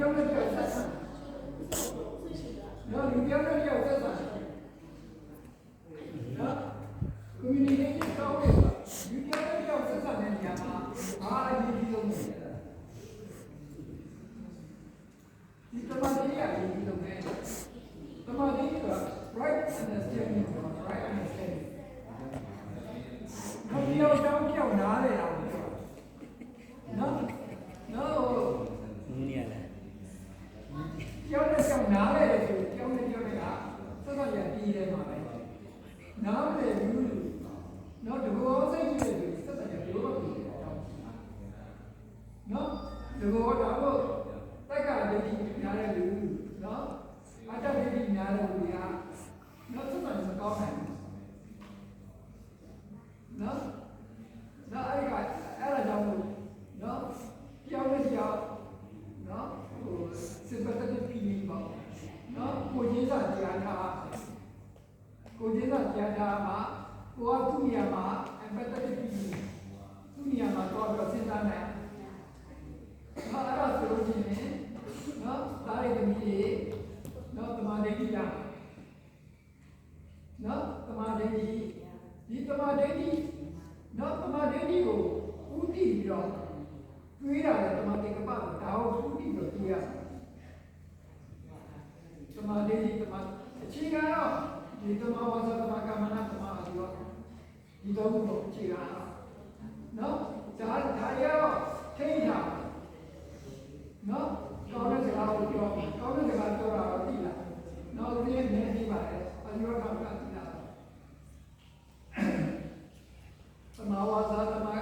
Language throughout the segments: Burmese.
ပြောတဲ့ပြောဆက်ဆံနော်လူပြောတဲ့ပြောဆက်ဆံနော် communication ကောင်းတယ်လူပြောတဲ့ပြောဆက်ဆံတဲ့နေရာမှာအားအရေးကြီးဆုံးပဲဒီတမန်တော်ကြီးအရေးကြီးဆုံးပဲတမန်တော်ကြီးက right understanding right understanding ဘာပြောတောင်းပြောနားလေတာနော်နေရလားကျောင်းနဲ့ကျောင်းနားလေတယ်ဆိုကျောင်းနဲ့ကျောင်းနဲ့ကစောစောရပြီးတယ်မှာပဲနားလေဘူးနော်တကောစိတ်ကြီးတယ်ဆိုစောစောရပြောတော့ပြီးတယ်နော်တကောဒါတော့တက်ကဒိဋ္ဌိများတဲ့လူနော်အတ္တဒိဋ္ဌိများတဲ့လူကနော်စောစောရမကောင်းနိုင်ဘူးနော်အဲ့ဒါကြောင့်နော်ပြောင်းလဲပြောင်းနော်ဟိုစင်ပတ်တဲ့ပြည်ပေါ့နော်ကိုကြီးစားကြားထားမှာကိုကသူ့နေရာမှာအပတ်တဲ့ပြည်သူ့နေရာမှာတော့စဉ်းစားနိုင်နော်အဲ့ဒါဆိုလို့ရှိရင်နော်ဒါရီသမီးတွေနော်တမန်တော်ကြီးလားနော်တမန်တော်ကြီးဒီတမန်တော်ကြီးနော်တမန်တော်ကြီးကိုဥတည်ပြီးတော့တွေးရတယ်တမန်တော်ကပါဒါကိုဥတည်ပြီးတော့တွေးရတမန်တော်ကြီးတမန်အခြေခံတော့ဒီတမန်ဝါစာတမန်ကမ္မနာတမန်အဒီရောဒီတော့ဘုရားအခြေခံနော်ဒါရောထိန်းထားနော်ကောင်းတဲ့စကားကိုပြောကောင်းတဲ့စကားပြောတာတော့သိလားနော်ဒီနေ့နေပြီးပါတယ်အဒီရောကမ္မနာသိလားတမန်ဝါစာဆိုတာ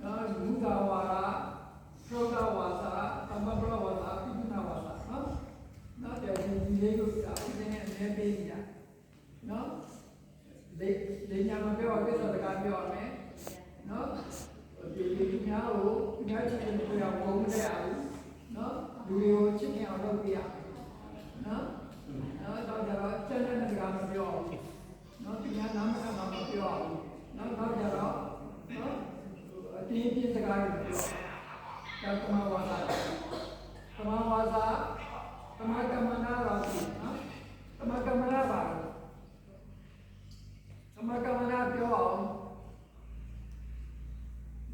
နော်လူသာဝါဒသောတာဝါစာသမဘရဝါစာပိဋကဝါစာနော်တဲ့ဒီလေးကိုအင်းနဲ့နေပေးကြနော်လေညာမပြောကိစ္စတကားပြောရမယ်နော်ဒီညာကိုညာချစ်လို့ပြောင်းမတဲ့အောင်နော်လူတွေကိုချစ်ခင်အောင်လုပ်ပြရနော်တော့ကြတော့ကျန်တဲ့စကားမပြောအောင်နော်ဒီညာနာမကမပြောအောင်နော်တော့ကြတော့နော်အတင်းပြစကားတွေပြောတမဝါစာတမကမ္မနာရာတိနော်တမကမ္မနာပါတမကမ္မနာပြောအောင်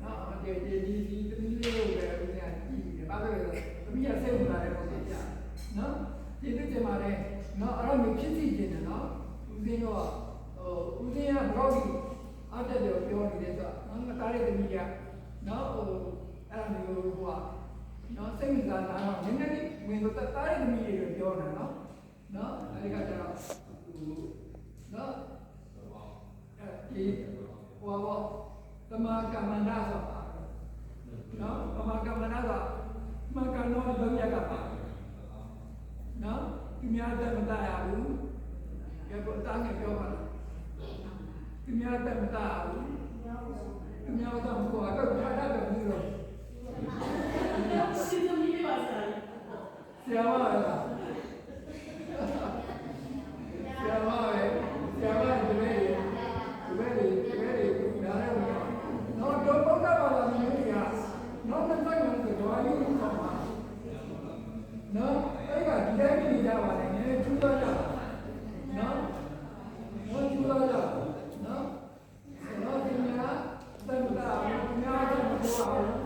နော်ဒီသမီးလေးကိုပဲဦးညာကြည့်တယ်ဘာလို့လဲသမီးကစိတ်ဝင်လာတယ်ပေါ့ပြနော်ဒီပြစ်မှာလည်းနော်အဲ့လိုဖြစ်စီခြင်းတယ်နော်ဦးစင်းကဦးစင်းကဘရော့ဒီအတက်တယ်ပြောနေတယ်ဆိုတော့ငါတားတဲ့သမီးကနော်အဲ့လိုမျိုးဟိုကနော်စိတ်ဝင်စားတာတော့နည်းနည်းလေးဝင်တော့တားတဲ့သမီးတွေပြောတာနော်အဲ့ဒီကကျတော့နော်ဒီဟိုဘောတမကမ္မန္တဆိုတာနော်တမကမ္မန္တဆိုတာမကနောလုံးရကပါနော်သူများတက်မတရဘူးကြတော့တားငယ်ပြောပါလားသူများတက်မတရဘူးသူများတော့ကိုယ်ကတော့ထားတတ်တယ်ဘူးလို့စီသမီးပါစားဆရာမလားဆရာမဒီမေနားရနော်တော့ဘုရားဘာသာမျိုးကြီးကနောက်တစ်ပိုင်းမှာတော့ဘာလို့ခေါ်မှာနော်အဲ့ကဒီတိုင်းနေကြပါလေနည်းထူးသွားကြနော်ထူးသွားကြနော်ဒီမှာတန်တာများတော့မပေါ်အောင်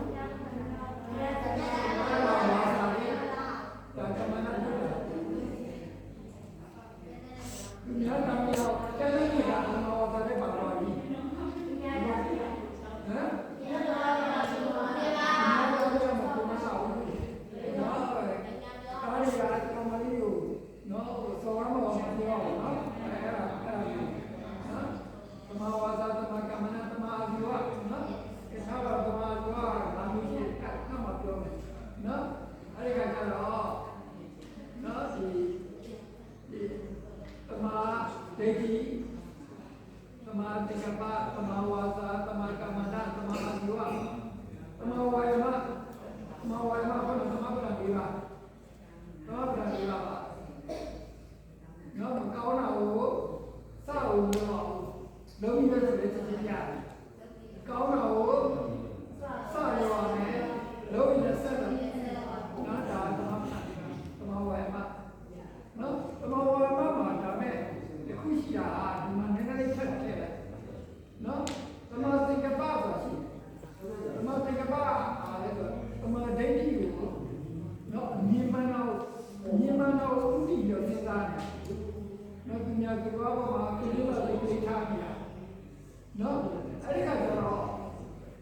လုံးပြီးပဲဆိုတဲ့ချက်ချင်းပြတယ်။ကောင်းတာကို ဒီဘောမှာကိလေသာတွေပြထားပြနော်အဲ့ဒီကကျတော့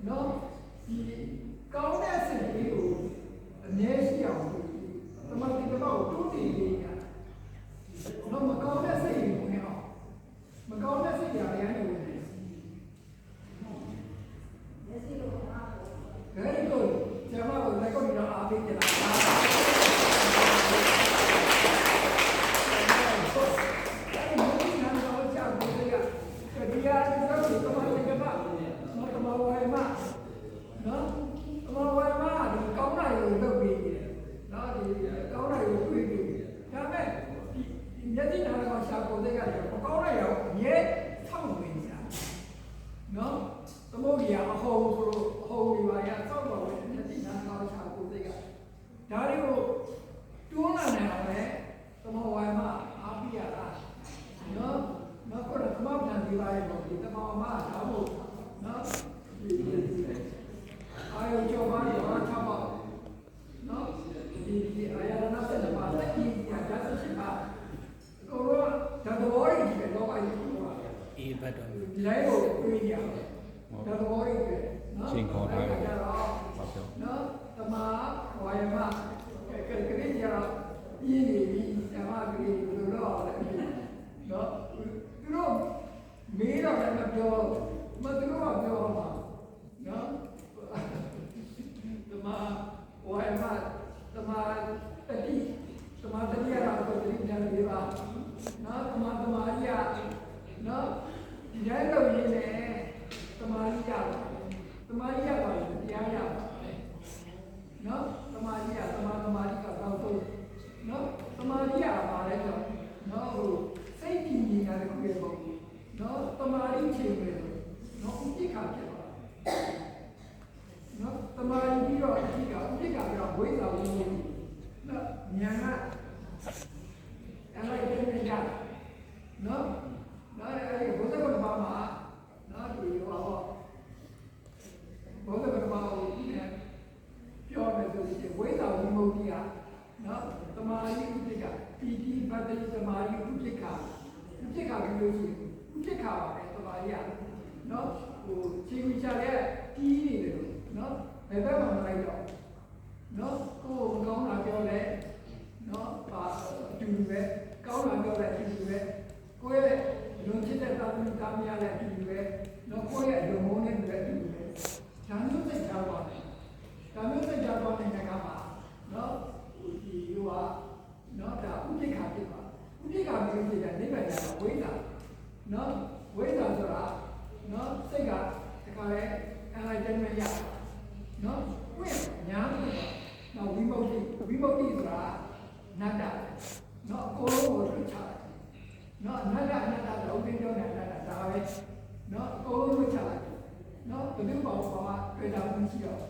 နော်ဒီကောင်းတဲ့စိတ်လေးကိုအမြဲရှိအောင်တမန်တိကတော့တိုးတည်နေရနော်မကောင်းတဲ့စိတ်ကိုဝင်အောင်မကောင်းတဲ့စိတ်တွေအရင်နေဝင်တယ် Very good ကျမတို့လည်းကိုဒီတော့အားပေးကြတာနော်သမုဒ္ဒရာအဟောဆိုလို့အဟောဒီပါရစောက်တော်ဝင်မျက်စိနားကောင်းချာကိုသိကဒါတွေကိုတွန်းလာနိုင်အောင်လေသမဝါယမအားပြရတာနော်နော်ကိုယ်ကသမဗန်ဒီပါရတော့ဒီသမဝါမဒါမို့နော်အာယုကျော်ပါရောချပါနော်ဒီအာယနာစတဲ့ပါလက်ကြီးညာဒါစရှိပါကိုရောဒါတော်ရည်ပဲတော့ပါယူပါအေးဘတ်တော်ဒီလိုက်ကိုပြေးရအောင်ဒါတော်ရည်ပဲနော်ချိန်ခေါ်ထားတယ်နော်တမဝါယမကဲကလေးကြတော့ပြင်းနေပြီဓမ္မကလေးဘယ်လိုလုပ်အောင်လဲနော်သူတို့မေးတော့လည်းမပြောမသူတို့ကပြောမှာနော်တမဝါယမတမတတိရတော့တတိပြန်နေပါနော်တမရီယာနော်ဒီတိုင်းလုပ်ရင်းနဲ့တမာရီရပါတရားရပါနော်တမာရီရကတော့တော့နော်တမာရီရပါလဲတော့နော်ဟိုစိတ်ကြည်နေတာတခုပဲပေါ့နော်တမာရီချိန်ပဲနော်ဥပိ္ပခါဖြစ်ပါနော်တမာရီပြီးတော့ဥပိ္ပခါပြီးတော့ဝိဇ္ဇာဝိမု နော်ဉာဏ်ကအဲ့လိုက်တဲ့ကြနော်နော်အဲ့ဘုဒ္ဓဘာသာမှာနော်ဒီဟောဘုဒ္ဓဘာသာကိုပြောမယ်ဆိုရင်ဝိဇ္ဇာဝိမု တိကနော်တမာရီဥပိ္ပခါပီတိပတ္တိတမာရီဥပိ္ပခါပြီးလို့ရှိရင်ဥပိ္ပခါပါပဲတမာရီကနော်ဟိုခြေဝီချတဲ့ကြီးနေတယ်နော်ဘယ်ဘက်မှမလိုက်တော့နော်ကိုယ်ကောင်းတာပြောလဲနော်ပါအတူတူပဲကောင်းတာပြောလဲအတူတူပဲကိုယ့်ရဲ့လွန်ဖြစ်တဲ့တာသမီသားမရလဲအတူတူပဲနော်ကိုယ့်ရဲ့လုံမုန်းနဲ့လည်းအတူတူပဲဒါမျိုးသိကြပါမယ်ဒါမျိုးသိကြပါတဲ့အခါမှာနော်ဒီလိုကနော်ဒါဥပိ္ပခါဖြစ်ပါဥပိ္ပခါမျိုးဖြစ်တဲ့နိဗ္ဗာန်ကဝိဇ္ဇာနော်ဝိဇ္ဇာဆိုတာနော်စိတ်ကတခါလဲအလိုက်တဲ့မြရနော်ဝိညာဉ်နော်ဝိမု ക്തി ဆိုတာနတ္တနော်အကုန်လုံးကိုထွချတယ်နော်အနတ္တတော့ဥပ္ပပြောတဲ့အနတ္တဒါပဲနော်အကုန်လုံးထွချတယ်နော်ဘယ်သူမှဘာမှတွေ့တာမရှိတော့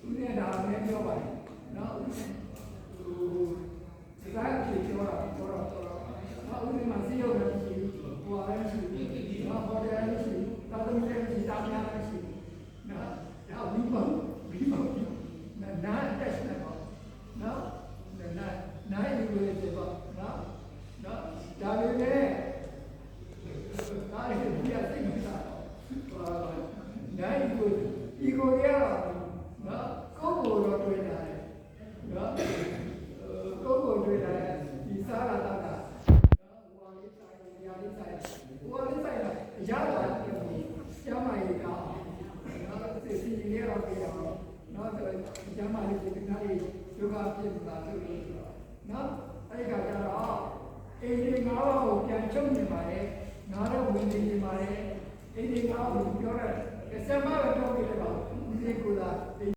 ဦးနဲ့ဒါလည်းပြောပါတယ်နော်ဟိုဒီတိုင်းဖြေပြောတာတော့နော်ဦးနဲ့မှစီရောက်တယ်ရှိဟိုလည်းရှိနော်ဟောတယ်လည်းရှိတာသမီးလည်းရှိတာမယားလည်းရှိနော်ဒါဝိမု နာတက်နေပါနော်နာယူရတဲ့ပေါ့နော်ဒါပေမဲ့ဒါလည်းပြတ်သိနေတာနာယူဒီကိုရနော်ကိုယ်ကိုတော့တွေ့တာနော်ကိုယ်ကိုတွေ့တာဒီစားတာတော့နော်ဟိုလေးဆိုင်ရာလေးဆိုင်ဟိုလေးဆိုင်ရတာကျမ်းမာရေးကောင်းနော်စီစီလေးတော့ပြရအောင်နော်ကျမ်းမာရေးဒီကနေ့ယောဂပြည့်တာလို့ပြောနော်အဲ့ဒီကကြတော့အိမ်ဒီငါးပါးကိုပြန်ချုပ်နေပါလေငါတော့ဝင်နေပါလေအိမ်ဒီငါးပါးကိုပြောရတယ်ဆက်မတော့ပြောပြလိုက်ပါဦးဒီကုလား